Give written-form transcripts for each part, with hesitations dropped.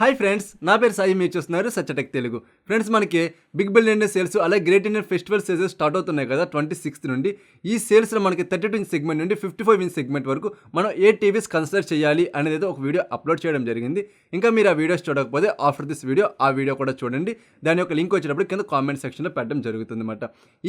Hi friends, నా పేరు సాయి. మీరు చూస్తున్నారు సచ్చటెక్ తెలుగు. ఫ్రెండ్స్, మనకి బిగ్ బిలియన్ డే సేల్స్ అలాగే great Indian festival sales start అవుతున్నాయి కదా 26 నుండి. ఈ సేల్స్లో మనకి 32 ఇంచ్ సెగ్మెంట్ నుండి 55 ఇంచ్ సెగ్మెంట్ వరకు మనం ఏ టీవీస్ కన్సిడర్ చేయాలి అనేది అయితే ఒక వీడియో అప్లోడ్ చేయడం జరిగింది. ఇంకా మీరు ఆ వీడియోస్ చూడకపోతే ఆఫ్టర్ దిస్ వీడియో ఆ వీడియో కూడా చూడండి. దాని యొక్క లింక్ వచ్చేటప్పుడు కింద కామెంట్ సెక్షన్లో పెట్టడం జరుగుతుంది అన్నమాట.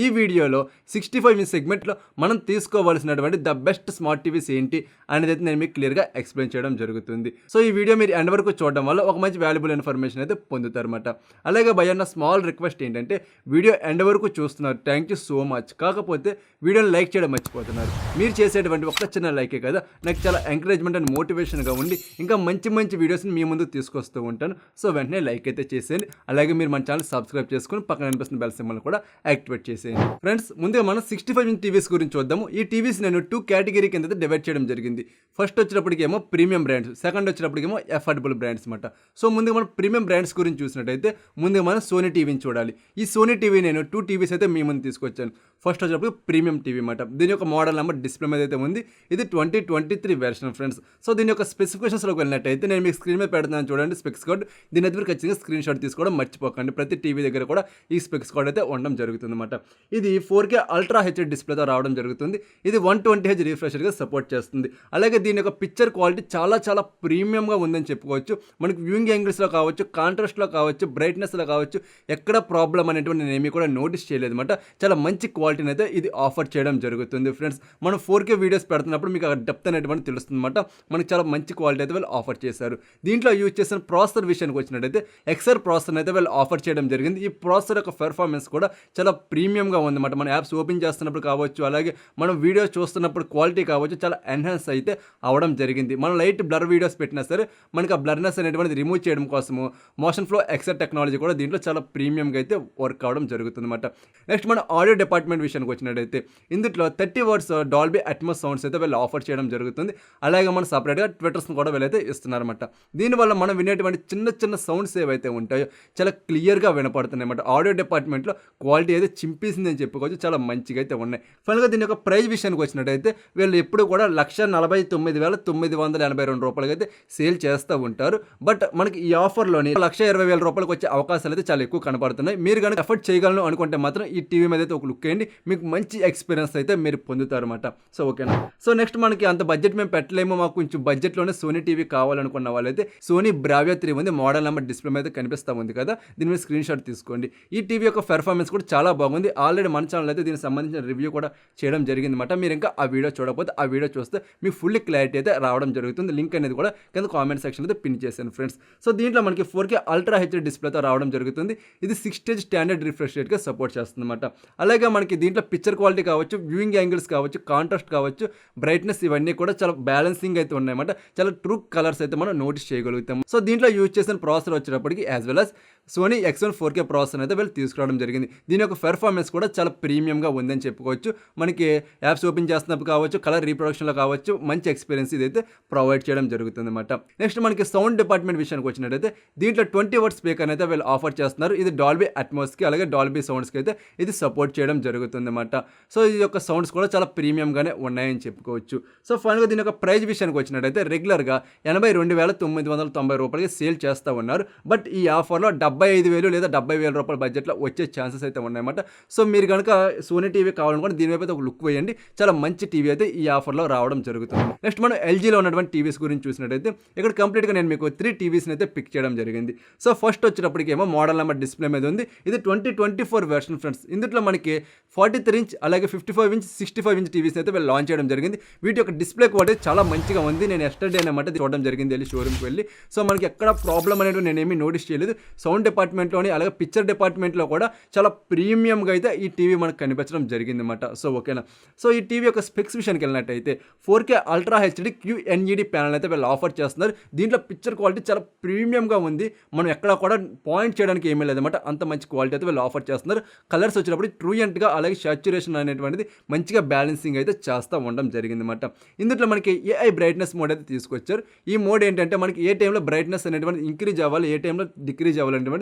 ఈ వీడియోలో 65 ఇంచ్ సెగ్మెంట్లో మనం తీసుకోవాల్సినటువంటి ద బెస్ట్ స్మార్ట్ టీవీస్ ఏంటి అనేది అయితే నేను మీకు క్లియర్గా ఎక్స్ప్లెయిన్ చేయడం జరుగుతుంది. సో ఈ వీడియో మీరు ఎండ్ వరకు చూడడం వల్ల ఒక మంచి వాల్యుబుల్ ఇన్ఫర్మేషన్ అయితే పొందుతారన్నమాట. అలాగే భయ నా స్మాల్ రిక్వెస్ట్ ఏంటంటే వీడియో ఎండ్ వరకు చూస్తున్నారు, థ్యాంక్ యూ సో మచ్. కాకపోతే వీడియోని లైక్ చేయడం మర్చిపోతున్నారు. మీరు చేసేటువంటి ఒక్క చిన్న లైకే కదా నాకు చాలా ఎంకరేజ్మెంట్ అండ్ మోటివేషన్గా ఉండి ఇంకా మంచి మంచి వీడియోస్ని మీ ముందుకు తీసుకొస్తూ ఉంటాను. సో వెంటనే లైక్ అయితే చేసేయండి. అలాగే మీరు మన ఛానల్ సబ్స్క్రైబ్ చేసుకుని పక్కన కనిపిస్తున్న బెల్ సింబల్ కూడా యాక్టివేట్ చేసేయండి. ఫ్రెండ్స్, ముందుగా మనం 65 ఇంచ్ టీవీస్ గురించి చూద్దాము. ఈ టీవీస్ నేను 2 కేటగిరీ కింద డివైడ్ చేయడం జరిగింది. ఫస్ట్ వచ్చినప్పటికేమో ప్రీమియం బ్రాండ్స్, సెకండ్ వచ్చినప్పటికేమో అఫోర్డబుల్ బ్రాండ్స్ అనమాట. సో ముందుగా మనం ప్రీమియం బ్రాండ్స్ గురించి చూసినట్టయితే ముందుగా మనం సోనీ టీవీని చూడాలి. ఈ సోనీ టీవీ నేను 2 టీవీస్ అయితే మీ ముందు తీసుకొచ్చాను. ఫస్ట్ వచ్చినప్పుడు ప్రీమియం టీవీ అనమాట. దీని యొక్క మోడల్ నెంబర్ డిస్ప్లే మీద అయితే ఉంది. ఇది 2023 వెర్షన్ ఫ్రెండ్స్. సో దీని యొక్క స్పెసిఫికేషన్స్లోకి వెళ్ళినట్టయితే నేను మీకు స్క్రీన్ మీద పెడుతున్నాను చూడండి, స్పెక్స్ కోడ్. దీని అయితే మీరు ఖచ్చితంగా స్క్రీన్ షాట్ తీసుకోవడం మర్చిపోకండి. ప్రతి టీవీ దగ్గర కూడా ఈ స్పెక్స్ కోడ్ అయితే ఉండడం జరుగుతుంది అనమాట. ఇది 4K అల్ట్రా హెచ్డి డిస్ప్లేతో రావడం జరుగుతుంది. ఇది 120Hz రిఫ్రెషర్గా సపోర్ట్ చేస్తుంది. అలాగే దీని యొక్క పిక్చర్ క్వాలిటీ చాలా ప్రీమియంగా ఉందని చెప్పుకోవచ్చు. మనకి వ్యూయింగ్ యాంగిల్స్లో కావచ్చు, కాంట్రాస్ట్లో కావచ్చు, బ్రైట్నెస్లో కావచ్చు, ఎక్కడ ప్రాబ్లం అనేటువంటి నేను ఏమీ కూడా నోటీస్ చేయలేదు అనమాట. చాలా మంచి క్వాలిటీని అయితే ఇది ఆఫర్ చేయడం జరుగుతుంది ఫ్రెండ్స్. మనం 4K వీడియోస్ పెడుతున్నప్పుడు మీకు ఆ డెప్త్ అనేటువంటి తెలుస్తుంది అనమాట. మనకి చాలా మంచి క్వాలిటీ అయితే వీళ్ళు ఆఫర్ చేశారు. దీంట్లో యూజ్ చేసిన ప్రాసెసర్ విషయానికి వచ్చినట్టయితే ఎక్సర్ ప్రాసెసర్ అయితే వీళ్ళు ఆఫర్ చేయడం జరిగింది. ఈ ప్రాసెసర్ యొక్క పెర్ఫార్మెన్స్ కూడా చాలా ప్రీమియంగా ఉందన్నమాట. మన యాప్స్ ఓపెన్ చేస్తున్నప్పుడు కావచ్చు, అలాగే మనం వీడియోస్ చూస్తున్నప్పుడు క్వాలిటీ కావచ్చు, చాలా ఎన్హాన్స్ అయితే అవడం జరిగింది. మనం లైట్ బ్లర్ వీడియోస్ పెట్టినా సరే మనకి ఆ బ్లర్నెస్ అనేటువంటిది రిమూవ్ చేయడం కోసము మోషన్ ఫ్లో ఎక్సర్ టెక్నాలజీ కూడా దీంట్లో చాలా ప్రీమియంగా అయితే వర్క్ అవడం జరుగుతుంది అనమాట. నెక్స్ట్ మన ఆడియో డిపార్ట్మెంట్ విషయానికి వచ్చినట్టయితే ఇందులో 30 వర్డ్స్ డాల్బీ అట్మాస్ సౌండ్స్ అయితే వీళ్ళు ఆఫర్ చేయడం జరుగుతుంది. అలాగే మనం సపరేట్గా ట్విట్టర్స్ని కూడా వీళ్ళైతే ఇస్తున్నారన్నమాట. దీనివల్ల మనం వినేటువంటి చిన్న సౌండ్స్ ఏవైతే ఉంటాయో చాలా క్లియర్గా వినపడుతున్నాయి అన్నమాట. ఆడియో డిపార్ట్మెంట్లో క్వాలిటీ అయితే చింపేసిందని చెప్పుకోవచ్చు, చాలా మంచిగా అయితే ఉన్నాయి. ఫైనల్గా దీని యొక్క ప్రైస్ విషయానికి వచ్చినట్టయితే వీళ్ళు ఎప్పుడు కూడా 1,49,982 రూపాయలకి అయితే సేల్ చేస్తూ ఉంటారు. బట్ మనకి ఈ ఆఫర్లోని 1,20,000 రూపాయలకు వచ్చే అవకాశాలు అయితే చాలా ఎక్కువ కనపడుతున్నాయి. మీరు కనుక ఎఫర్ట్ చేయగలను అనుకుంటే మాత్రం ఈ టీవీ మీద అయితే ఒక లుక్ వేయండి, మీకు మంచి ఎక్స్పీరియన్స్ అయితే మీరు పొందుతారు అన్నమాట. సో ఓకేనా. సో నెక్స్ట్ మనకి అంత బడ్జెట్ మేము పెట్టలేమో, మాకు కొంచెం బడ్జెట్లోనే సోనీ టీవీ కావాలనుకున్న వాళ్ళైతే సోనీ బ్రావియా 3 ఉంది. మోడల్ నెంబర్ డిస్ప్లే మీద కనిపిస్తూ ఉంది కదా, దీని మీద స్క్రీన్ షాట్ తీసుకోండి. ఈ టీవీ యొక్క పెర్ఫార్మెన్స్ కూడా చాలా బాగుంది. ఆల్రెడీ మన ఛానల్ అయితే దీనికి సంబంధించిన రివ్యూ కూడా చేయడం జరిగింది అనమాట. మీరు ఇంకా ఆ వీడియో చూడకపోతే ఆ వీడియో చూస్తే మీకు ఫుల్ క్లారిటీ అయితే రావడం జరుగుతుంది. లింక్ అనేది కూడా కింద కామెంట్ సెక్షన్ అయితే పిన్ చేశాను ఫ్రెండ్స్. సో దీంట్లో మనకి 4K అల్ట్రా హెచ్డి డిస్ప్లేతో రావడం జరుగుతుంది. ఇది 6 స్టాండర్డ్ రిఫ్రెష్ రేట్గా సపోర్ట్ చేస్తుంది అనమాట. అలాగే మనకి దీంట్లో పిక్చర్ క్వాలిటీ కావచ్చు, వ్యూయింగ్ యాంగిల్స్ కావచ్చు, కాంట్రాస్ట్ కావచ్చు, బ్రైట్నెస్ ఇవన్నీ కూడా చాలా బ్యాలెన్సింగ్ అయితే ఉన్నాయన్నమాట. చాలా ట్రూ కలర్స్ అయితే మనం నోటీస్ చేయగలుగుతాం. సో దీంట్లో యూజ్ చేసిన ప్రాసెసర్ వచ్చేటప్పటికి as well as Sony X1 4K processor అయితే వీళ్ళు తీసుకురావడం జరిగింది. దీని యొక్క పెర్ఫార్మెన్స్ కూడా చాలా ప్రీమియంగా ఉందని చెప్పుకోవచ్చు. మనకి యాప్స్ ఓపెన్ చేస్తున్నప్పుడు కావచ్చు, కలర్ రీప్రొడక్షన్లో కావచ్చు, మంచి ఎక్స్పీరియన్స్ ఇదైతే ప్రొవైడ్ చేయడం జరుగుతుంది అనమాట. నెక్స్ట్ మనకి సౌండ్ డిపార్ట్మెంట్ విషయానికి వచ్చినట్టయితే దీంట్లో 20 వాట్ స్పీకర్ అయితే వీళ్ళు ఆఫర్ చేస్తున్నారు. ఇది డాల్బీ అట్మాస్కి అలాగే డాల్బీ సౌండ్స్కి అయితే ఇది సపోర్ట్ చేయడం జరుగుతుంది అనమాట. సో ఈ యొక్క సౌండ్స్ కూడా చాలా ప్రీమియంగానే ఉన్నాయని చెప్పుకోవచ్చు. సో ఫైనల్గా దీని యొక్క ప్రైస్ విషయానికి వచ్చినట్టయితే రెగ్యులర్గా 82,990 రూపాయలకి సేల్ చేస్తూ ఉన్నారు. బట్ ఈ ఆఫర్లో 75,000 లేదా 70,000 రూపాయల బడ్జెట్లో వచ్చే ఛాన్సెస్ అయితే ఉన్నాయన్నమాట. సో మీరు కనుక సోనీ టీవీ కావాలనుకుంటే దీని వైపు అయితే ఒక లుక్ వేయండి, చాలా మంచి టీవీ అయితే ఈ ఆఫర్లో రావడం జరుగుతుంది. నెక్స్ట్ మనం ఎల్జీలో ఉన్నటువంటి టీవీస్ గురించి చూసినట్టయితే ఇక్కడ కంప్లీట్గా నేను మీకు 3 టీవీస్ని అయితే పిక్ చేయడం జరిగింది. సో ఫస్ట్ వచ్చేటప్పటికి ఏమో మోడల్ నెంబర్ డిస్ప్లే మీద ఉంది. ఇది 2024 వెర్షన్ ఫ్రెండ్స్. ఇందులో మనకి 43 ఇంచ్ అలాగే 55 ఇంచ్ 65 ఇంచ్ టీవీస్ అయితే వీళ్ళు లాంచ్ చేయడం జరిగింది. వీటి యొక్క డిస్ప్లే క్వాలిటీ చాలా మంచిగా ఉంది. నేను ఎస్టర్డే అనమాట చూడడం జరిగింది వెళ్ళి షోరూమ్కి వెళ్ళి. సో మనకి ఎక్కడ ప్రాబ్లం అనేది నేను ఏమీ నోటీస్ చేయలేదు. సౌండ్ డిపార్ట్మెంట్లోని అలాగే పిక్చర్ డిపార్ట్మెంట్లో కూడా చాలా ప్రీమియంగా అయితే ఈ టీవీ మనకు కనిపించడం జరిగింది అనమాట. సో ఓకేనా. సో ఈ టీవీ యొక్క స్పెక్స్ విషయానికి వెళ్ళినట్టయితే 4K ultra HD QNED panel అయితే వీళ్ళు ఆఫర్ చేస్తున్నారు. దీంట్లో పిక్చర్ క్వాలిటీ చాలా ప్రీమియంగా ఉంది. మనం ఎక్కడ కూడా పాయింట్ చేయడానికి ఏమీ లేదన్నమాట, అంత మంచి క్వాలిటీ అయితే వీళ్ళు ఆఫర్ చేస్తున్నారు. కలర్స్ వచ్చినప్పుడు ట్రూయెంట్గా అలాగే సాచ్యురేషన్ అనేటువంటిది మంచిగా బ్యాలెన్సింగ్ అయితే చేస్తూ ఉండడం జరిగింది అనమాట. ఇందులో మనకి AI బ్రైట్నెస్ మోడ్ అయితే తీసుకొచ్చారు. ఈ మోడ్ ఏంటంటే మనకి ఏ టైంలో బ్రైట్నెస్ అనేటువంటిది ఇంక్రీజ్ అవ్వాలి, ఏ టైంలో డిక్రీజ్ అవ్వాలనేటువంటిది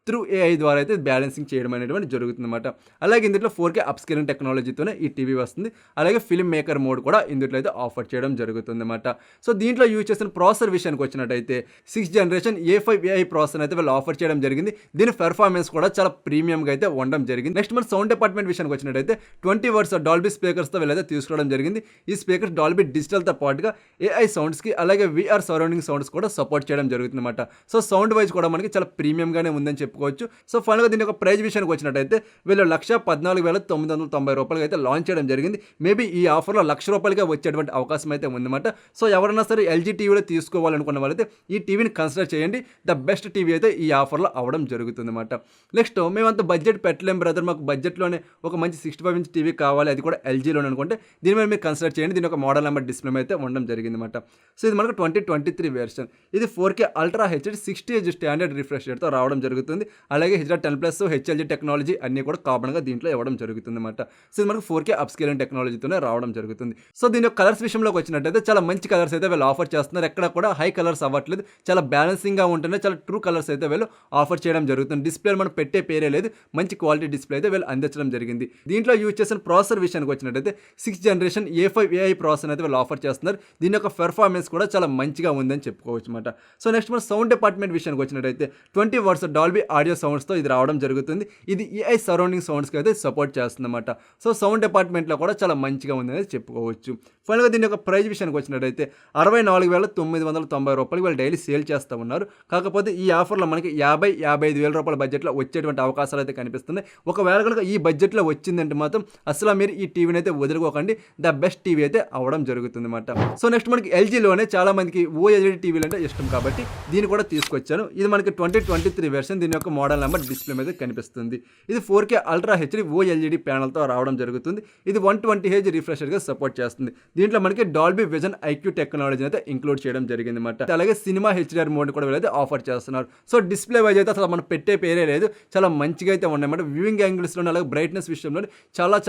త్రూ ఏఐ ద్వారా అయితే బ్యాలెన్సింగ్ చేయడం అనేటువంటి జరుగుతుందన్నమాట. అలాగే ఇందులో 4K అప్స్కేలింగ్ టెక్నాలజీతోనే ఈ టీవీ వస్తుంది. అలాగే ఫిల్మ్ మేకర్ మోడ్ కూడా ఇందులో అయితే ఆఫర్ చేయడం జరుగుతుందన్నమాట. సో దీంట్లో యూజ్ చేసిన ప్రాసెసర్ విషయానికి వచ్చినట్టయితే 6th generation A5 AI processor అయితే వీళ్ళు ఆఫర్ చేయడం జరిగింది. దీని పెర్ఫార్మెన్స్ కూడా చాలా ప్రీమియంగా అయితే ఉండడం జరిగింది. నెక్స్ట్ మన సౌండ్ డిపార్ట్మెంట్ విషయానికి వచ్చినట్టయితే 20 వర్డ్స్ డాల్బీ స్పీకర్స్తో వీళ్ళైతే తీసుకోవడం జరిగింది. ఈ స్పీకర్స్ డాల్బీ డిజిటల్తో పాటుగా AI సౌండ్స్కి అలాగే VR సరౌండింగ్ సౌండ్స్ కూడా సపోర్ట్ చేయడం జరుగుతుందన్నమాట. సో సౌండ్ వైజ్ కూడా మనకి చాలా ప్రీమియంగానే ఉందని చెప్పుకోవచ్చు. సో ఫైనల్గా దీని యొక్క ప్రైస్ విషయానికి వచ్చినట్టయితే వీళ్ళు 1,14,990 రూపాయలకి అయితే లాంచ్ చేయడం జరిగింది. మేబీ ఈ ఆఫర్లో ₹1,00,000 వచ్చేటువంటి అవకాశం అయితే ఉందన్నమాట. సో ఎవరైనా సరే LG టీవీలో తీసుకోవాలనుకున్న వాళ్ళైతే ఈ టీవీని కన్సిడర్ చేయండి. ద బెస్ట్ టీవీ అయితే ఈ ఆఫర్లో అవ్వడం జరుగుతుందన్నమాట. నెక్స్ట్ మేమంత బడ్జెట్ పెట్టలేం బ్రదర్, మాకు బడ్జెట్లోనే ఒక మంచి 65 ఇంచ్ టీవీ కావాలి, అది కూడా LGలోనే అనుకుంటే దీని మీద మీరు కన్సిడర్ చేయండి. దీని ఒక మోడల్ నెంబర్ డిస్ప్లే అయితే ఉండడం జరిగిందన్నమాట. సో ఇది మనకు 2023 వెర్షన్. ఇది 4K ultra HD 60Hz standard refresh రేట్తో రావడం జరుగుతుంది. అలాగే HDR10+ HLG టెక్నాలజీ అన్నీ కూడా కామన్గా దీంట్లో ఇవ్వడం జరుగుతుందన్నమాట. సో ఇది మనకు 4K అప్స్కేలింగ్ టెక్నాలజీతోనే రావడం జరుగుతుంది. సో దీని యొక్క కలర్స్ విషయంలోకి వచ్చినట్టయితే చాలా మంచి కలర్స్ అయితే వీళ్ళు ఆఫర్ చేస్తున్నారు. ఎక్కడ కూడా హై కలర్స్ అవ్వట్లేదు, చాలా బ్యాలెన్సింగ్గా ఉంటున్నాయి. చాలా ట్రూ కలర్స్ అయితే వీళ్ళు ఆఫర్ చేయడం జరుగుతుంది. డిస్ప్లే మనం పెట్టే పేరే లేదు, మంచి క్వాలిటీ డిస్ప్లే అయితే వీళ్ళు అందించడం జరిగింది. దీంట్లో యూజ్ చేసిన ప్రాసెసర్ విషయానికి వచ్చినట్టయితే 6th generation A5 AI processor అయితే వీళ్ళు ఆఫర్ చేస్తున్నారు. దీని యొక్క పెర్ఫార్మెన్స్ కూడా చాలా మంచిగా ఉందని చెప్పుకోవచ్చు అనమాట. సో నెక్స్ట్ మన సౌండ్ డిపార్ట్మెంట్ విషయానికి వచ్చినట్టయితే 20 వర్డ్స్ డాల్బీ ఆడియో సౌండ్స్తో ఇది రావడం జరుగుతుంది. ఇది AI సరౌండింగ్ సౌండ్స్కి అయితే సపోర్ట్ చేస్తుంది అనమాట. సో సౌండ్ డిపార్ట్మెంట్లో కూడా చాలా మంచిగా ఉందని చెప్పుకోవచ్చు. ఫైనల్గా దీని యొక్క ప్రైస్ విషయానికి వచ్చినట్టయితే 64,990 రూపాయలకి వాళ్ళు డైలీ సేల్ చేస్తూ ఉన్నారు. కాకపోతే ఈ ఆఫర్లో మనకి 55 వేల రూపాయల బడ్జెట్లో వచ్చేటువంటి అవకాశాలు అయితే కనిపిస్తున్నాయి. ఒకవేళ కనుక ఈ బడ్జెట్లో వచ్చిందంటే మాత్రం అసలు మీరు ఈ టీవీని అయితే వదులుకోకండి, ద బెస్ట్ టీవీ అయితే అవ్వడం జరుగుతుంది అనమాట. సో నెక్స్ట్ మనకి LGలోనే చాలా మందికి OLED టీవీలు అంటే ఇష్టం కాబట్టి దీన్ని కూడా తీసుకొచ్చాను. ఇది మనకి 2023 వెర్షన్. దీని యొక్క మోడల్ నెంబర్ డిస్ప్లే మీద కనిపిస్తుంది. ఇది 4K అల్ట్రా హెచ్డి OLED ప్యానల్తో రావడం జరుగుతుంది. ఇది 120Hz రిఫ్రెష్ రేట్గా సపోర్ట్ చేస్తుంది. దీంట్లో మనకి డాల్బీ విజన్ IQ టెక్నాలజీని అయితే ఇంక్లూడ్ చేయడం జరిగింది అనమాట. అలాగే సినిమా HDR మోడ్ కూడా వీళ్ళైతే ఆఫర్ చేస్తున్నారు. సో డిస్ప్లే వైజ్ అయితే అసలు మనం పెట్టే పేరే లేదు, చాలా మంచిగా అయితే ఉన్నాయన్నమాట. వ్యూయింగ్ యాంగిల్స్లో అలాగే బ్రైట్నెస్ విషయంలో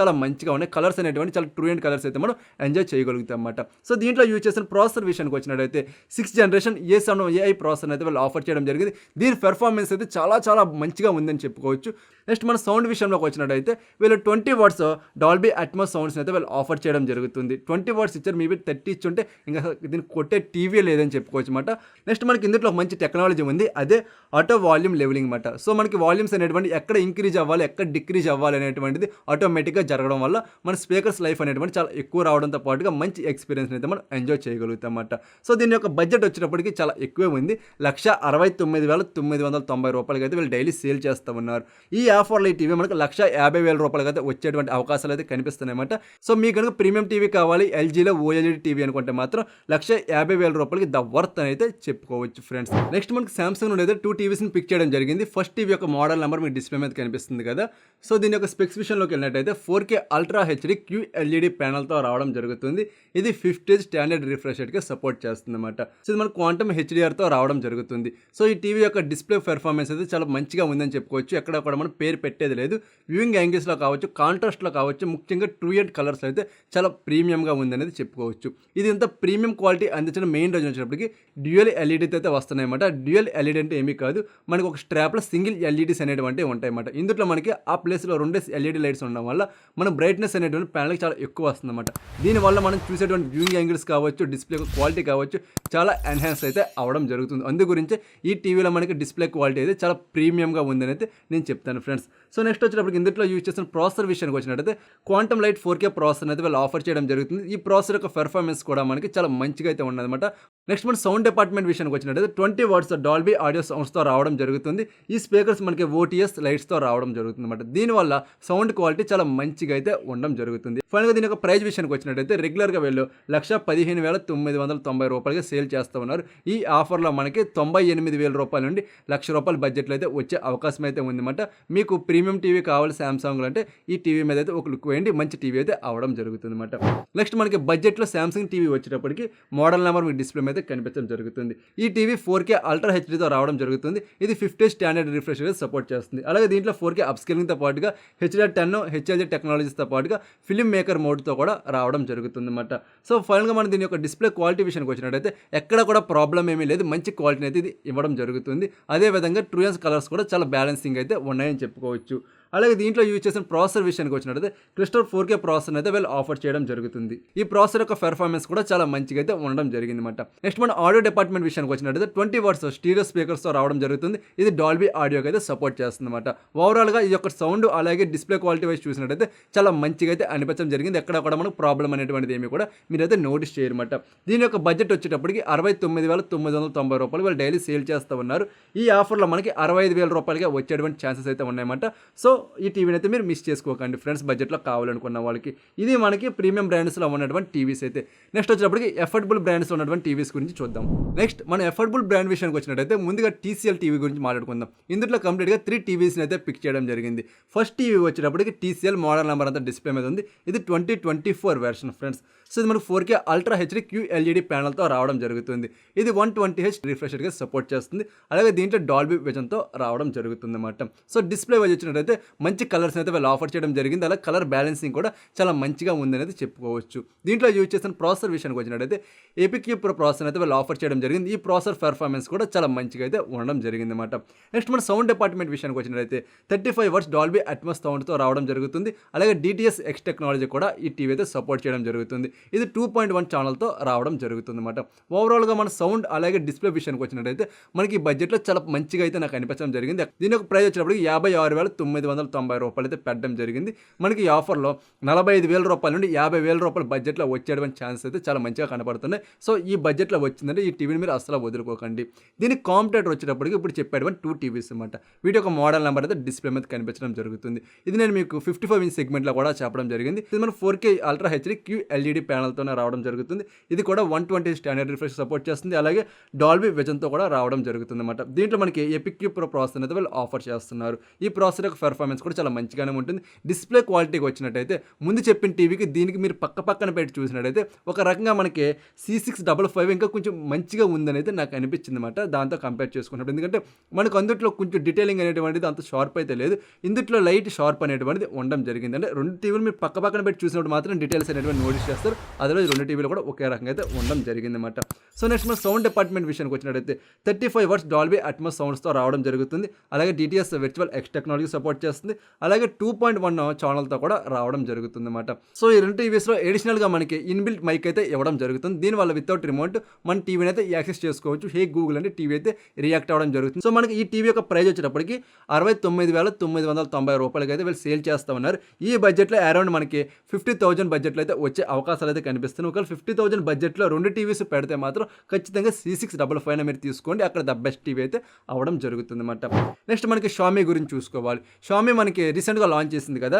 చాలా మంచిగా ఉన్నాయి. కలర్స్ అనేటువంటి చాలా ట్రూ అండ్ కలర్స్ అయితే మనం ఎంజాయ్ చేయగలుగుతాం అన్నమాట. సో దీంట్లో యూజ్ చేసిన ప్రాసెసర్ విషయానికి వచ్చినట్టయితే 6th generation A7 AI processor అయితే వాళ్ళు ఆఫర్ చేయడం జరిగింది. దీని పెర్ఫార్మెన్స్ అయితే చాలా మంచిగా ఉందని చెప్పుకోవచ్చు. నెక్స్ట్ మన సౌండ్ విషయంలోకి వచ్చినట్టయితే వీళ్ళు 20 వాట్స్ డాల్బీ అట్మాస్ సౌండ్స్ అయితే వీళ్ళు ఆఫర్ చేయడం జరుగుతుంది. 20 వాట్స్ ఇచ్చారు, మేబీ 30 ఇచ్చుంటే ఇంకా దీనికి కొట్టే టీవీ లేదని చెప్పుకోవచ్చు అనమాట. నెక్స్ట్ మనకి ఇందులో ఒక మంచి టెక్నాలజీ ఉంది, అదే ఆటో వాల్యూమ్ లెవెలింగ్ అనమాట. సో మనకి వాల్యూమ్స్ అనేటువంటి ఎక్కడ ఇంక్రీజ్ అవ్వాలి, ఎక్కడ డిక్రీజ్ అవ్వాలి అనేటువంటిది ఆటోమేటిక్గా జరగడం వల్ల మన స్పీకర్స్ లైఫ్ అనేటువంటి చాలా ఎక్కువ రావడంతో పాటుగా మంచి ఎక్స్పీరియన్స్ అయితే మనం ఎంజాయ్ చేయగలుగుతాం అన్నమాట. సో దీని యొక్క బడ్జెట్ వచ్చినప్పటికీ చాలా ఎక్కువే ఉంది. 1,69,990 రూపాయలకి అయితే వీళ్ళు డైలీ సేల్ చేస్తూ ఉన్నారు. ఈ ఆఫర్లో ఈ టీవీ మనకు 1,50,000 రూపాయలకి అయితే వచ్చేటువంటి అవకాశాలు అయితే కనిపిస్తున్నాయి అన్నమాట. సో మీకు కనుక ప్రీమియం టీవీ కావాలి LGలో OLED టీవీ అనుకుంటే మాత్రం 1,50,000 రూపాయలకి ద వర్త్ అని అయితే చెప్పుకోవచ్చు ఫ్రెండ్స్. నెక్స్ట్ మనకి సామ్సంగ్ నుండి అయితే 2 టీవీస్ని పిక్ చేయడం జరిగింది. ఫస్ట్ టీవీ యొక్క మోడల్ నెంబర్ మీకు డిస్ప్లే మీద కనిపిస్తుంది కదా. సో దీని యొక్క స్పెసిఫికేషన్లోకి వెళ్ళినట్టయితే 4K అల్ట్రా హెచ్డి QLED ప్యానల్తో రావడం జరుగుతుంది. ఇది 50Hz స్టాండర్డ్ రిఫ్రెష్ రేట్గా సపోర్ట్ చేస్తుంది అన్నమాట. సో ఇది మన క్వాంటమ్ HDRతో రావడం జరుగుతుంది. సో ఈ టీవీ యొక్క డిస్ప్లే పెర్ఫార్మెన్స్ అయితే చాలా మంచిగా ఉందని చెప్పుకోవచ్చు. ఎక్కడ కూడా మనం పేరు పెట్టేది లేదు. వ్యూయింగ్ యాంగిల్స్లో కావచ్చు, కాంట్రాస్ట్లో కావచ్చు, ముఖ్యంగా ట్రూ అండ్ కలర్స్ అయితే చాలా ప్రీమియంగా ఉందనేది చెప్పుకోవచ్చు. ఇది ఇంత ప్రీమియం క్వాలిటీ అందించిన మెయిన్ రోజు వచ్చినప్పటికీ డ్యూయల్ ఎల్ఈడీతో అయితే వస్తున్నాయన్నమాట. డ్యూయల్ ఎల్ఈడీ అంటే ఏమీ కాదు, మనకి ఒక స్ట్రాప్లో సింగిల్ ఎల్ఈడీస్ అనేటువంటి ఉంటాయన్నమాట. ఇందులో మనకి ఆ ప్లేస్లో 2 LED లైట్స్ ఉండడం వల్ల మన బ్రైట్నెస్ అనేటువంటి ప్యానల్కి చాలా ఎక్కువ వస్తుందన్నమాట. దీనివల్ల మనం చూసేటువంటి వ్యూయింగ్ యాంగిల్స్ కావచ్చు, డిస్ప్లే క్వాలిటీ కావచ్చు, చాలా ఎన్హాన్స్ అయితే అవ్వడం జరుగుతుంది. అందు గురించి ఈ టీవీలో మనకి డిస్ప్లే క్వాలిటీ అయితే చాలా ప్రీమియంగా ఉందని అయితే నేను చెప్తాను ఫ్రెండ్స్. సో నెక్స్ట్ వచ్చేటప్పటికి ఇందులో యూజ్ చేసిన ప్రాసెసర్ విషయానికి వచ్చినట్టయితే క్వాంటమ్ లైట్ 4K ప్రాసెసర్ అయితే వాళ్ళు ఆఫర్ చేయడం జరుగుతుంది. ఈ ప్రాసెసర్ యొక్క పెర్ఫార్మెన్స్ కూడా మనకి చాలా మంచిగా అయితే ఉన్నదన్నమాట. నెక్స్ట్ మన సౌండ్ డిపార్ట్మెంట్ విషయానికి వచ్చినట్టయితే 20 వాట్స్ డాల్బీ ఆడియో సౌండ్స్తో రావడం జరుగుతుంది. ఈ స్పీకర్స్ మనకి OTS లైట్స్తో రావడం జరుగుతుంది అనమాట. దీనివల్ల సౌండ్ క్వాలిటీ చాలా మంచిగా అయితే ఉండడం జరుగుతుంది. ఫైనల్గా దీని యొక్క ప్రైస్ విషయానికి వచ్చినట్టయితే రెగ్యులర్గా వీళ్ళు 1,15,990 రూపాయలకి సేల్ చేస్తూ ఉన్నారు. ఈ ఆఫర్లో మనకి 98,000 రూపాయల నుండి ₹1,00,000 బడ్జెట్లో అయితే వచ్చే అవకాశం అయితే ఉందన్నమాట. మీకు ప్రీమియం టీవీ కావాలి శాంసంగ్లో అంటే ఈ టీవీ మీద అయితే ఒక లుక్ వేయండి, మంచి టీవీ అయితే అవడం జరుగుతుంది అనమాట. నెక్స్ట్ మనకి బడ్జెట్లో శాంసంగ్ టీవీ వచ్చేటప్పటికి మోడల్ నెంబర్ మీకు డిస్ప్లే మీద కనిపించడం జరుగుతుంది. ఈ టీవీ 4K అల్ట్రా హెచ్డీతో రావడం జరుగుతుంది. ఇది 50 స్టాండర్డ్ రిఫ్రెష్ రేట్ సపోర్ట్ చేస్తుంది. అలాగే దీంట్లో 4K అప్స్కేలింగ్తో పాటుగా HDR10 HLG టెక్నాలజీస్తో పాటుగా ఫిల్మ్ మేకర్ మోడ్తో కూడా రావడం జరుగుతుంది అనమాట. సో ఫైనల్గా మనం దీని యొక్క డిస్ప్లే క్వాలిటీ విషయానికి వచ్చినట్టయితే ఎక్కడ కూడా ప్రాబ్లం ఏమీ లేదు, మంచి క్వాలిటీని అయితే ఇది ఇవ్వడం జరుగుతుంది. అదేవిధంగా ట్రూయన్స్ కలర్స్ కూడా చాలా బ్యాలెన్సింగ్ అయితే ఉన్నాయని చెప్పుకోవచ్చు. అలాగే దీంట్లో యూజ్ చేసిన ప్రాసెసర్ విషయానికి వచ్చినట్టయితే క్రిస్టల్ 4K ప్రాసెసర్ అయితే వీళ్ళు ఆఫర్ చేయడం జరుగుతుంది. ఈ ప్రాసెసర్ యొక్క పెర్ఫార్మెన్స్ కూడా చాలా మంచిగా అయితే ఉండడం జరిగింది అనమాట. నెక్స్ట్ మన ఆడియో డిపార్ట్మెంట్ విషయానికి వచ్చినట్టయితే 20 వాట్స్ స్టీరియో స్పీకర్స్తో రావడం జరుగుతుంది. ఇది డాల్బీ ఆడియోకి అయితే సపోర్ట్ చేస్తుంది అనమాట. ఓవరాల్గా ఈ యొక్క సౌండ్ అలాగే డిస్ప్లే క్వాలిటీ వైజ్ చూసినట్టయితే చాలా మంచిగా అయితే అనిపించడం జరిగింది. ఎక్కడ కూడా మనకు ప్రాబ్లం అనేటువంటిది ఏమి కూడా మీరైతే నోటీస్ చేయరన్నమాట. దీని యొక్క బడ్జెట్ వచ్చేటప్పటికి 69,990 రూపాయలు వీళ్ళు డైలీ సేల్ చేస్తూ ఉన్నారు. ఈ ఆఫర్లో మనకి 65,000 రూపాయలుగా వచ్చేటువంటి ఛాన్సెస్ అయితే ఉన్నాయన్నమాట. సో ఈ టీవీని అయితే మీరు మిస్ చేసుకోకండి ఫ్రెండ్స్, బడ్జెట్లో కావాలనుకున్న వాళ్ళకి. ఇది మనకి ప్రీమియం బ్రాండ్స్లో ఉన్నటువంటి టీవీస్ అయితే. నెక్స్ట్ వచ్చేటప్పటికి ఎఫర్డబుల్ బ్రాండ్స్లో ఉన్నటువంటి టీవీస్ గురించి చూద్దాం. నెక్స్ట్ మన ఎఫర్డబుల్ బ్రాండ్ విషయానికి వచ్చినట్టయితే ముందుగా TCL టీవీ గురించి మాట్లాడుకుందాం. ఇందులో కంప్లీట్గా 3 టీవీస్ని అయితే పిక్ చేయడం జరిగింది. ఫస్ట్ టీవీ వచ్చేటప్పటికి TCL మోడల్ నెంబర్ అంతా డిస్ప్లే మీద ఉంది. ఇది 2024 వెర్షన్ ఫ్రెండ్స్. సో ఇది మనకు 4K అల్ట్రా హెచ్డీ QLED ప్యానల్తో రావడం జరుగుతుంది. ఇది 120Hz రిఫ్రెషర్గా సపోర్ట్ చేస్తుంది. అలాగే దీంట్లో డాల్బీ విజన్తో రావడం జరుగుతుంది అన్నమాట. సో డిస్ప్లే వైజ్ వచ్చినట్టయితే మంచి కలర్స్ అయితే వీళ్ళు ఆఫర్ చేయడం జరిగింది. అలాగే కలర్ బ్యాలెన్సింగ్ కూడా చాలా మంచిగా ఉందనేది చెప్పుకోవచ్చు. దీంట్లో యూజ్ చేసిన ప్రాసెసర్ విషయానికి వచ్చినట్టయితే APQ Pro ప్రాసెసర్ అయితే వీళ్ళు ఆఫర్ చేయడం జరిగింది. ఈ ప్రాసెసర్ పెర్ఫార్మెన్స్ కూడా చాలా మంచిగా అయితే ఉండడం జరిగింది అన్నమాట. నెక్స్ట్ మన సౌండ్ డిపార్ట్మెంట్ విషయానికి వచ్చినట్టయితే 35 వాట్స్ డాల్బీ అట్మాస్ సౌండ్తో రావడం జరుగుతుంది. అలాగే DTS X టెక్నాలజీ కూడా ఈ టీవీ అయితే సపోర్ట్ చేయడం జరుగుతుంది. ఇది 2.1 ఛానల్తో రావడం జరుగుతుంది అన్నమాట. ఓవరాల్గా మన సౌండ్ అలాగే డిస్ప్లే విషయానికి వచ్చినట్టయితే మనకి బడ్జెట్లో చాలా మంచిగా అయితే నాకు అనిపించడం జరిగింది. దీని యొక్క ప్రైస్ వచ్చేటప్పటికి 56,990 రూపాయలు అయితే పెట్టడం జరిగింది. మనకి ఈ ఆఫర్లో 45,000 రూపాయల నుండి 50,000 రూపాయల బడ్జెట్లో వచ్చేటువంటి ఛాన్సెస్ అయితే చాలా మంచిగా కనపడుతున్నాయి. సో ఈ బడ్జెట్లో వచ్చిందంటే ఈ టీవీని మీరు అసలు వదులుకోకండి. దీనికి కాంపిటేటర్ వచ్చేటప్పటికి ఇప్పుడు చెప్పేటువంటి 2 టీవీస్ అనమాట. వీటి యొక్క మోడల్ నెంబర్ అయితే డిస్ప్లే మీద కనిపించడం జరుగుతుంది. ఇది నేను మీకు 55 ఇంచ్ సెగ్మెంట్లో కూడా చెప్పడం జరిగింది. ఇది మన 4K అల్ట్రా హెచ్డీ QLED ప్యానల్తోనే రావడం జరుగుతుంది. ఇది కూడా 120 స్టాండర్డ్ రిఫ్రెష్ సపోర్ట్ చేస్తుంది. అలాగే డాల్బీ విజన్తో కూడా రావడం జరుగుతుంది అనమాట. దీంట్లో మనకి APQ Pro ప్రాసెసర్ అయితే వాళ్ళు ఆఫర్ చేస్తున్నారు. ఈ ప్రాసెసర్ యొక్క పెర్ఫార్మెన్స్ కూడా చాలా మంచిగానే ఉంటుంది. డిస్ప్లే క్వాలిటీకి వచ్చినట్టయితే ముందు చెప్పిన టీవీకి దీనికి మీరు పక్కన పెట్టి చూసినట్టయితే ఒక రకంగా మనకి C655 ఇంకా కొంచెం మంచిగా ఉందనైతే నాకు అనిపించింది అనమాట దాంతో కంపేర్ చేసుకున్నప్పుడు. ఎందుకంటే మనకు అందుట్లో కొంచెం డీటెయిలింగ్ అనేటువంటిది అంత షార్ప్ అయితే లేదు. ఇందులో లైట్ షార్ప్ అనేటువంటిది ఉండడం జరిగింది. అంటే 2 టీవీలు మీరు పక్కన పెట్టి చూసినప్పుడు మాత్రం డీటెయిల్స్ అనేటువంటి నోటీస్ చేస్తారు. అదేవిధంగా 2 టీవీలు కూడా ఒకే రకంగా అయితే ఉండడం జరిగింది అనమాట. సో నెక్స్ట్ మన సౌండ్ డిపార్ట్మెంట్ విషయానికి వచ్చినట్టయితే 35 వాట్స్ డాల్బీ అట్మాస్ సౌండ్స్తో రావడం జరుగుతుంది. అలాగే DTS virtual X technology support చేస్తుంది. అలాగే 2.1 ఛానల్తో కూడా రావడం జరుగుతుంది అనమాట. సో ఈ 2 టీవీస్లో ఎడిషనల్గా మనకి ఇన్బిల్ట్ మైక్ అయితే ఇవ్వడం జరుగుతుంది. దీనివల్ల వితౌట్ రిమోట్ మన టీవీని అయితే యాక్సెస్ చేసుకోవచ్చు. హే గూగుల్ అంటే టీవీ అయితే రియాక్ట్ అవ్వడం జరుగుతుంది. సో మనకి ఈ టీవీ యొక్క ప్రైస్ వచ్చేటప్పటికి 69,990 రూపాయలకి అయితే వీళ్ళు సేల్ చేస్తూ ఉన్నారు. ఈ బడ్జెట్లో అరౌండ్ మనకి 50,000 బడ్జెట్లో అయితే వచ్చే అవకాశాలు అయితే కనిపిస్తున్నాయి. ఒకవేళ 50,000 బడ్జెట్లో 2 టీవీస్ పెడితే మాత్రం ఖచ్చితంగా C655 మీరు తీసుకోండి. అక్కడ ద బెస్ట్ టీవీ అయితే అవ్వడం జరుగుతుంది అనమాట. నెక్స్ట్ మనకి షామీ గురించి చూసుకోవాలి. షామీ మనకి రీసెంట్గా లాంచ్ చేసింది కదా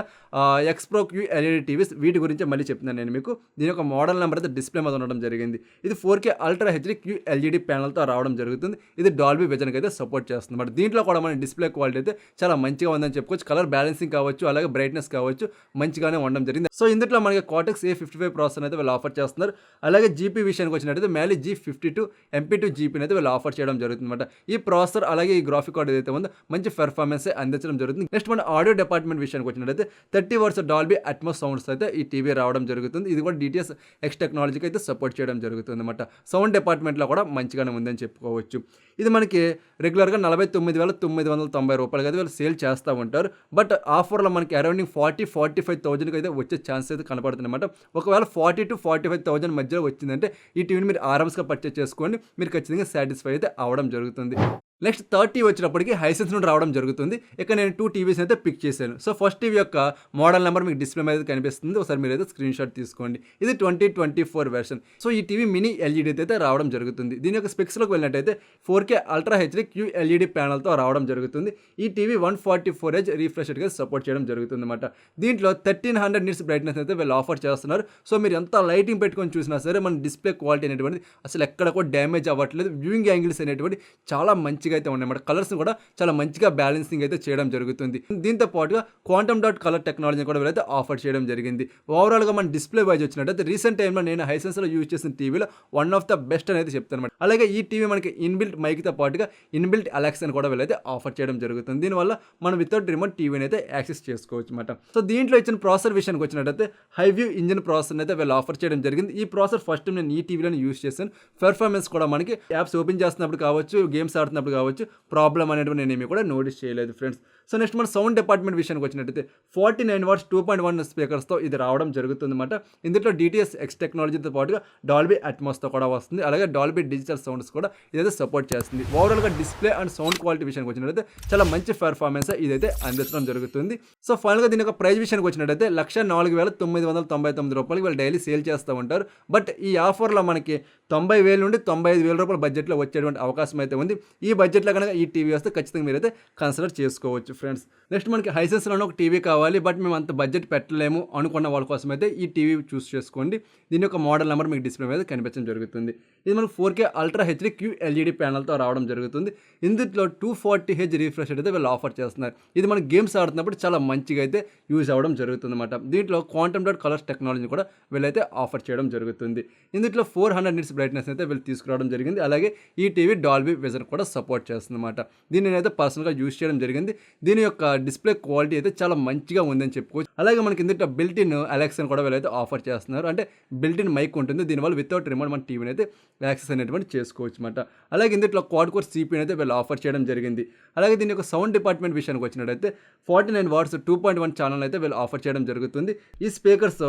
X Pro QLED టీవీస్. వీటి గురించి మళ్ళీ చెప్తున్నాను నేను మీకు. దీని యొక్క మోడల్ నెంబర్ అయితే డిస్ప్లే మీద ఉండడం జరిగింది. ఇది 4K అల్ట్రా హెచ్డీ QLED ప్యానల్తో రావడం జరుగుతుంది. ఇది డాల్బీ విజన్కి అయితే సపోర్ట్ చేస్తుంది. బట్ దీంట్లో కూడా మన డిస్ప్లే క్వాలిటీ అయితే చాలా మంచిగా ఉందని చెప్పుకోవచ్చు. కలర్ బ్యాలెన్సింగ్ కావచ్చు, అలాగే బ్రైట్నెస్ కావచ్చు, మంచిగానే ఉండడం జరిగింది. సో ఇందులో మనకి Cortex A55 ప్రాసెసర్ అయితే వీళ్ళు ఆఫర్ చేస్తున్నారు. అలాగే జీపీ విషయానికి వచ్చినట్టయితే Mali G52 MP2 జీపీని అయితే వీళ్ళు ఆఫర్ చేయడం జరుగుతుంది అనమాట. ఈ ప్రాసెసర్ అలాగే ఈ గ్రాఫిక్ కార్డ్ ఏదైతే ఉందో మంచి పెర్ఫార్మెన్స్ అందించడం జరుగుతుంది. నెక్స్ట్ మన ఆడియో డిపార్ట్మెంట్ విషయానికి వచ్చినట్టయితే 30 వాట్స్ డాల్బీ అట్మాస్ సౌండ్స్ అయితే ఈ టీవీ రావడం జరుగుతుంది. ఇది కూడా DTS X టెక్నాలజీకి అయితే సపోర్ట్ చేయడం జరుగుతుంది అనమాట. సౌండ్ డిపార్ట్మెంట్లో కూడా మంచిగానే ఉందని చెప్పుకోవచ్చు. ఇది మనకి రెగ్యులర్గా 49,990 రూపాయలకి అయితే వీళ్ళు సేల్ చేస్తూ ఉంటారు. బట్ ఆఫర్లో మనకి అరౌండింగ్ 40,000-45,000కి అయితే వచ్చే ఛాన్స్ అయితే కనపడుతుంది అనమాట. ఒకవేళ 40,000-45,000 మధ్యలో వచ్చిందంటే ఈ టీవీని మీరు ఆరామ్స్గా పర్చేస్ చేసుకోండి. మీరు ఖచ్చితంగా సాటిస్ఫై అయితే అవ్వడం జరుగుతుంది. నెక్స్ట్ థర్డ్ టీవీ వచ్చినప్పటికి హైసెన్స్ నుండి రావడం జరుగుతుంది. ఇక నేను 2 టీవీస్ అయితే పిక్ చేశాను. సో ఫస్ట్ టీవీ యొక్క మోడల్ నెంబర్ మీకు డిస్ప్లే మీద కనిపిస్తుంది. ఒకసారి మీరు అయితే స్క్రీన్ షాట్ తీసుకోండి. ఇది 2024 వెర్షన్. సో ఈ టీవీ మినీ LED అయితే రావడం జరుగుతుంది. దీని యొక్క స్పెక్స్లోకి వెళ్ళినట్టయితే 4K అల్ట్రా హెచ్డీ QLED ప్యానల్తో రావడం జరుగుతుంది. ఈ టీవీ 144Hz రిఫ్రెష్గా సపోర్ట్ చేయడం జరుగుతుంది అనమాట. దీంట్లో 1300 నిట్స్ బ్రైట్నెస్ అయితే వీళ్ళు ఆఫర్ చేస్తున్నారు. సో మీరు ఎంత లైటింగ్ పెట్టుకొని చూసినా సరే మన డిస్ప్లే క్వాలిటీ అనేటువంటిది అసలు ఎక్కడ కూడా డ్యామేజ్ అవ్వట్లేదు. వ్యూయింగ్ యాంగిల్స్ అనేటువంటి చాలా మంచి మంచిగా అయితే ఉన్నాయన్నమాట. కలర్స్ కూడా చాలా మంచిగా బ్యాలెన్సింగ్ అయితే చేయడం జరుగుతుంది. దీంతో పాటుగా క్వాంటమ్ డాట్ కలర్ టెక్నాలజీని కూడా వీళ్ళైతే ఆఫర్ చేయడం జరిగింది. ఓవరాల్గా మన డిస్ప్లే వైజ్ వచ్చినట్టయితే రీసెంట్ టైంలో నేను హైసెన్స్లో యూజ్ చేసిన టీవీలో వన్ ఆఫ్ ద బెస్ట్ అనేది చెప్తాను అనమాట. అలాగే ఈ టీవీ మనకి ఇన్బిల్ట్ మైక్తో పాటుగా ఇన్బిల్ట్ అలెక్సాని కూడా వీళ్ళైతే ఆఫర్ చేయడం జరుగుతుంది. దీనివల్ల మనం వితౌట్ రిమోట్ టీవీని అయితే యాక్సెస్ చేసుకోవచ్చు అనమాట. సో దీంట్లో ఇచ్చిన ప్రాసెసర్ విషయానికి వచ్చినట్టయితే హైవ్యూ ఇంజిన్ ప్రాసెసర్ అయితే వీళ్ళు ఆఫర్ చేయడం జరిగింది. ఈ ప్రాసెసర్ ఫస్ట్ నేను ఈ టీవీలో యూజ్ చేశాను. పెర్ఫార్మెన్స్ కూడా మనకి యాప్స్ ఓపెన్ చేస్తున్నప్పుడు కావచ్చు, గేమ్స్ ఆడుతున్నప్పుడు కావచ్చు, ప్రాబ్లం అనేటువంటి నేను ఏమీ కూడా నోటీస్ చేయలేదు ఫ్రెండ్స్. సో నెక్స్ట్ మన సౌండ్ డిపార్ట్మెంట్ విషయానికి వచ్చినట్టయితే 49 వాట్స్ 2.1 స్పీకర్స్తో ఇది రావడం జరుగుతుంది అనమాట. ఇందులో DTS X టెక్నాలజీతో పాటుగా డాల్బీ అట్మాస్తో కూడా వస్తుంది. అలాగే డాల్బీ డిజిటల్ సౌండ్స్ కూడా ఇదైతే సపోర్ట్ చేస్తుంది. ఓవరాల్గా డిస్ప్లే అండ్ సౌండ్ క్వాలిటీ విషయానికి వచ్చినట్టయితే చాలా మంచి పెర్ఫార్మెన్స్ ఇదైతే అందించడం జరుగుతుంది. సో ఫైనల్గా దీని యొక్క ప్రైస్ విషయానికి వచ్చినట్టయితే 1,04,999 రూపాయలకి వాళ్ళు డైలీ సేల్ చేస్తూ ఉంటారు. బట్ ఈ ఆఫర్లో మనకి 90,000 నుండి 95,000 రూపాయల బడ్జెట్లో వచ్చేటువంటి అవకాశం అయితే ఉంది. ఈ బడ్జెట్లో కనుక ఈ టీవీ వస్తే ఖచ్చితంగా మీరైతే కన్సిడర్ చేసుకోవచ్చు ఫ్రెండ్స్. నెక్స్ట్ మనకి హైసెన్స్లోనే ఒక టీవీ కావాలి, బట్ మేము అంత బడ్జెట్ పెట్టలేము అనుకున్న వాళ్ళ కోసం అయితే ఈ టీవీ చూస్ చేసుకోండి. దీని యొక్క మోడల్ నెంబర్ మీకు డిస్ప్లే మీద కనిపించడం జరుగుతుంది. ఇది మనకు 4K అల్ట్రా హెచ్డి QLED ప్యానల్తో రావడం జరుగుతుంది. ఇందులో 240Hz రిఫ్రెష్ అయితే వీళ్ళు ఆఫర్ చేస్తున్నారు. ఇది మనం గేమ్స్ ఆడుతున్నప్పుడు చాలా మంచిగా అయితే యూజ్ అవ్వడం జరుగుతుంది అనమాట. దీంట్లో క్వాంటమ్ డాట్ కలర్స్ టెక్నాలజీ కూడా వీళ్ళైతే ఆఫర్ చేయడం జరుగుతుంది. ఇందులో 400 నిట్స్ బ్రైట్నెస్ అయితే వీళ్ళు తీసుకురావడం జరిగింది. అలాగే ఈ టీవీ డాల్బీ విజన్ కూడా సపోర్ట్ చేస్తుంది అనమాట. దీన్ని నేనైతే పర్సనల్గా యూజ్ చేయడం జరిగింది. దీని యొక్క డిస్ప్లే క్వాలిటీ అయితే చాలా మంచిగా ఉందని చెప్పుకోవచ్చు. అలాగే మనకి ఇందులో బిల్ట్ ఇన్ అలెక్సాని కూడా వీళ్ళైతే ఆఫర్ చేస్తున్నారు. అంటే బిల్ట్ ఇన్ మైక్ ఉంటుంది. దీనివల్ల వితౌట్ రిమోట్ మన టీవీని అయితే యాక్సెస్ అనేటువంటి చేసుకోవచ్చు అనమాట. అలాగే ఇందులో క్వాడ్ కోర్ CPU అయితే వీళ్ళు ఆఫర్ చేయడం జరిగింది. అలాగే దీని యొక్క సౌండ్ డిపార్ట్మెంట్ విషయానికి వచ్చినట్టయితే 49 వాట్స్ 2.1 ఛానల్ అయితే వీళ్ళు ఆఫర్ చేయడం జరుగుతుంది. ఈ స్పీకర్స్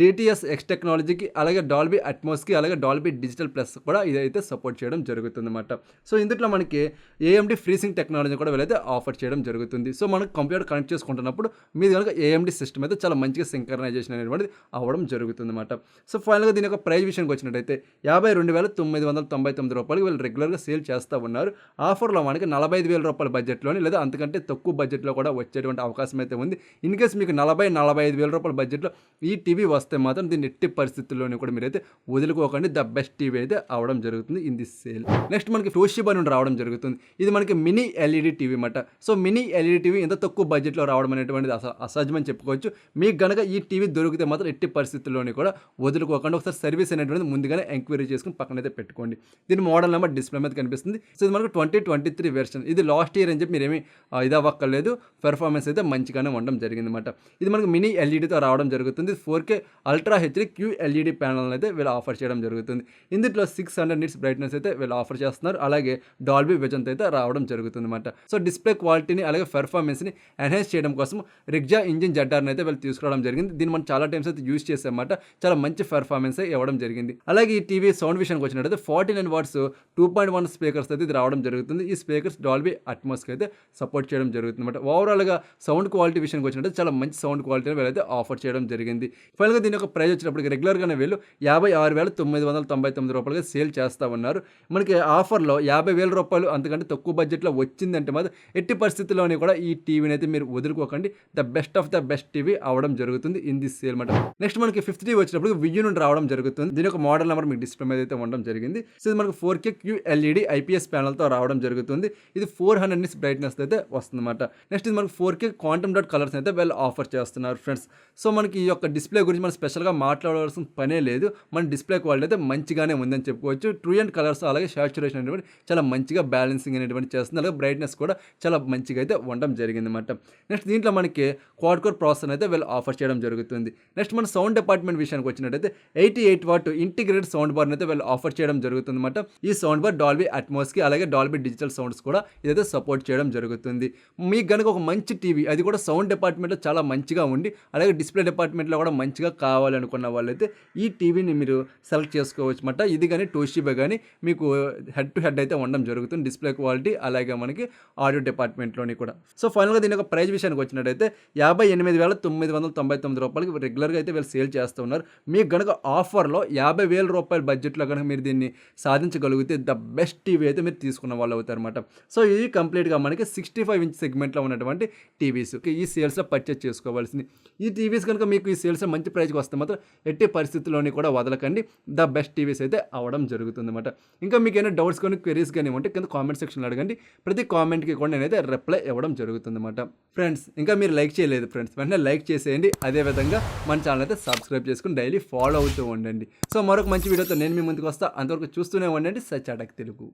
DTS X టెక్నాలజీకి, అలాగే డాల్బీ అట్మాస్కి, అలాగే డాల్బీ డిజిటల్ ప్లస్ కూడా ఇదైతే సపోర్ట్ చేయడం జరుగుతుంది అనమాట. సో ఇందులో మనకి AMD ఫ్రీసింగ్ టెక్నాలజీ కూడా వీళ్ళైతే ఆఫర్ చేయడం జరుగుతుంది. సో మనకు కంప్యూటర్ కనెక్ట్ చేసుకుంటున్నప్పుడు మీది కనుక AMD సిస్టమ్ అయితే చాలా మంచిగా సింక్రనైజేషన్ అనేటువంటిది అవ్వడం జరుగుతుంది అనమాట. సో ఫైనల్గా దీని యొక్క ప్రైస్ విషయానికి వచ్చినట్టయితే 52,999 రూపాయలకి వీళ్ళు రెగ్యులర్గా సేల్ చేస్తూ ఉన్నారు. ఆఫర్లో మనకి 45,000 రూపాయల బడ్జెట్లోని లేదా అంతకంటే తక్కువ బడ్జెట్లో కూడా వచ్చేటువంటి అవకాశం అయితే ఉంది. ఇన్ కేసు మీకు 45,000 రూపాయల బడ్జెట్లో ఈ టీవీ వస్తే మాత్రం దీన్ని ఎట్టి పరిస్థితుల్లోనే కూడా మీరైతే వదులుకోకండి. ద బెస్ట్ టీవీ అయితే అవడం జరుగుతుంది ఇన్ దిస్ సేల్. నెక్స్ట్ మనకి టోషిబా నుండి రావడం జరుగుతుంది. ఇది మనకి మినీ LED టీవీ అన్నమాట. సో మినీ LED టీవీ ఎంత తక్కువ బడ్జెట్లో రావడం అనేటువంటిది అసాధ్యమని చెప్పుకోవచ్చు. మీకు గనక ఈ టీవీ దొరికితే మాత్రం ఎట్టి పరిస్థితుల్లోనే కూడా వదులుకోకండి. ఒకసారి సర్వీస్ అనేటువంటిది ముందుగానే ఎంక్వైరీ చేసుకుని పక్కనైతే పెట్టుకోండి. దీని మోడల్ నెంబర్ డిస్ప్లే మీద కనిపిస్తుంది. సో ఇది మనకు 2023 వెర్షన్. ఇది లాస్ట్ ఇయర్ అని చెప్పి మీరేమీ ఇది అవ్వక్కర్లేదు. పెర్ఫార్మెన్స్ అయితే మంచిగానే ఉండడం జరిగింది అనమాట. ఇది మనకు మినీ LEDతో రావడం జరుగుతుంది. 4K ultra HD QLED panel అయితే వీళ్ళు ఆఫర్ చేయడం జరుగుతుంది. ఇందులో 600 నిట్స్ బ్రైట్నెస్ అయితే వీళ్ళు ఆఫర్ చేస్తున్నారు. అలాగే డాల్బీ విజన్తో అయితే రావడం జరుగుతుంది అనమాట. సో డిస్ప్లే క్వాలిటీని అలాగే పెర్ఫార్మెన్స్ని ఎన్హాన్స్ చేయడం కోసం రిగ్జా ఇంజిన్ ZRని అయితే వీళ్ళు తీసుకురావడం జరిగింది. దీన్ని మనం చాలా టైమ్స్ అయితే యూజ్ చేసామన్నమాట. చాలా మంచి పెర్ఫార్మెన్స్ ఇవ్వడం జరిగింది. అలాగే ఈ టీవీ సౌండ్ విషయానికి వచ్చినట్టయితే 49 వాట్స్ 2.1 స్పీకర్స్ అయితే ఇది రావడం జరుగుతుంది. ఈ స్పీకర్స్ డాల్బీ అట్మాస్కి అయితే సపోర్ట్ చేయడం జరుగుతుంది అనమాట. ఓవరాల్గా సౌండ్ క్వాలిటీ విషయానికి వచ్చినట్టు చాలా మంచి సౌండ్ క్వాలిటీని వీళ్ళైతే ఆఫర్ చేయడం జరిగింది. ఫైనల్గా దీని యొక్క ప్రైస్ వచ్చినప్పటికి రెగ్యులర్గానే వీళ్ళు 56,999 రూపాయలుగా సేల్ చేస్తూ ఉన్నారు. మనకి ఆఫర్లో 50,000 రూపాయలు అంతకంటే తక్కువ బడ్జెట్లో వచ్చిందంటే మాత్రం ఎట్టి పరిస్థితుల్లోనే కూడా ఈ టీవీని అయితే మీరు వదులుకోకండి. The best of the best TV అవడం జరుగుతుంది ఇన్ దిస్ సేల్ అనమాట. నెక్స్ట్ మనకి 5th టీవీ వచ్చినప్పుడు విజు నుండి రావడం జరుగుతుంది. దీని యొక్క మోడల్ నెంబర్ మీకు డిస్ప్లే మీద అయితే ఉండడం జరిగింది. సో ఇది మనకు 4K QLED IPS ప్యానల్తో రావడం జరుగుతుంది. ఇది 400 నిట్స్ బ్రైట్నెస్ అయితే వస్తుంది అనమాట. నెక్స్ట్ ఇది మనకు 4K క్వాంటమ్ డాట్ కలర్స్ అయితే వీళ్ళు ఆఫర్ చేస్తున్నారు ఫ్రెండ్స్. సో మనకి ఈ యొక్క డిస్ప్లే గురించి మనం స్పెషల్గా మాట్లాడవలసిన పనే లేదు. మన డిస్ప్లే క్వాలిటీ అయితే మంచిగానే ఉందని చెప్పుకోవచ్చు. ట్రూ అండ్ కలర్స్ అలాగే సాచురేషన్ అనేటువంటి చాలా మంచిగా బ్యాలెన్సింగ్ అనేటువంటి చేస్తుంది. అలాగే బ్రైట్నెస్ కూడా చాలా మంచిగా అయితే ఉండడం జరిగింది అనమాట. నెక్స్ట్ దీంట్లో మనకి క్వాడ్ కోర్ ప్రాసెసర్ అయితే వీళ్ళు ఆఫర్ చేయడం జరుగుతుంది. నెక్స్ట్ మన సౌండ్ డిపార్ట్మెంట్ విషయానికి వచ్చినట్టయితే 88 వాట్ ఇంటిగ్రేటెడ్ సౌండ్ బార్ అయితే వీళ్ళు ఆఫర్ చేయడం జరుగుతుంది అనమాట. ఈ సౌండ్ బార్ డాల్బీ అట్మాస్కి అలాగే డాల్బీ డిజిటల్ సౌండ్స్ కూడా ఇదైతే సపోర్ట్ చేయడం జరుగుతుంది. మీకు కనుక ఒక మంచి టీవీ అది కూడా సౌండ్ డిపార్ట్మెంట్లో చాలా మంచిగా ఉండి అలాగే డిస్ప్లే డిపార్ట్మెంట్లో కూడా మంచిగా కావాలనుకున్న వాళ్ళైతే ఈ టీవీని మీరు సెలెక్ట్ చేసుకోవచ్చు అనమాట. ఇది కానీ టోషిబా కానీ మీకు హెడ్ టు హెడ్ అయితే ఉండడం జరుగుతుంది డిస్ప్లే క్వాలిటీ అలాగే మనకి ఆడియో డిపార్ట్మెంట్లోని కూడా. సో ఫైనల్గా దీని యొక్క ప్రైస్ విషయానికి వచ్చినట్టయితే 58,999 రూపాయలకి రెగ్యులర్గా అయితే వీళ్ళు సేల్ చేస్తూ ఉన్నారు. మీకు కనుక ఆఫర్లో 50,000 రూపాయల బడ్జెట్లో కనుక మీరు దీన్ని సాధించగలిగితే ద బెస్ట్ టీవీ అయితే మీరు తీసుకున్న వాళ్ళు అవుతారు అనమాట. సో ఇది కంప్లీట్గా మనకి 65 ఇంచ్ సెగ్మెంట్లో ఉన్నటువంటి టీవీస్ ఈ సేల్స్లో పర్చేస్ చేసుకోవాల్సింది. ఈ టీవీస్ కనుక మీకు ఈ సేల్స్లో మంచి ప్రైస్కి వస్తే మాత్రం ఎట్టి పరిస్థితుల్లోని కూడా వదలకండి. ద బెస్ట్ టీవీస్ అయితే అవ్వడం జరుగుతుంది అనమాట. ఇంకా మీకు ఏమైనా డౌట్స్ కానీ క్వెరీస్ కానీ ఉంటే కింద కామెంట్ సెక్షన్లో అడగండి. ప్రతి కామెంట్కి కూడా నేనైతే రిప్లై ఇవ్వడం జరుగుతుంది అనమాట. ఫ్రెండ్స్ ఇంకా మీరు లైక్ చేయలేదు ఫ్రెండ్స్, వెంటనే లైక్ చేసేయండి. అదేవిధంగా మన ఛానల్ అయితే సబ్స్క్రైబ్ చేసుకుని డైలీ ఫాలో అవుతూ ఉండండి. సో మరొక మంచి వీడియోతో నేను మీ ముందుకు వస్తా. అంతవరకు చూస్తూనే ఉండండి సచ్ టెక్ తెలుగు.